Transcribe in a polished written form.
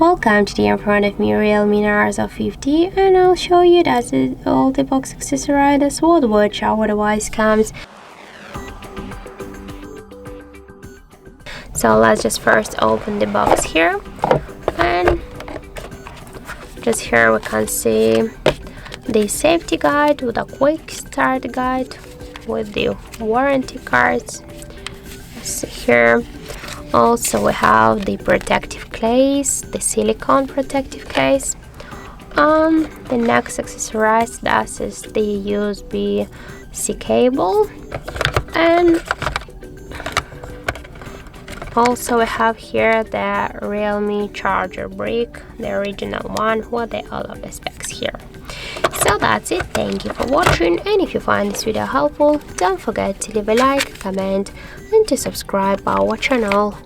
Welcome, today in front of me Realme Narzo 50, and I'll show you that's all the box accessorized as well watch our device comes. So let's just first open the box here, and just here we can see the safety guide with a quick start guide with the warranty cards. See here. Also we have the protective case, the silicone protective case. The next accessorized that is the USB-C cable, and also we have here the Realme charger brick, the original one with all of the specs here. So that's it, thank you for watching, and if you find this video helpful, don't forget to leave a like, comment and to subscribe our channel.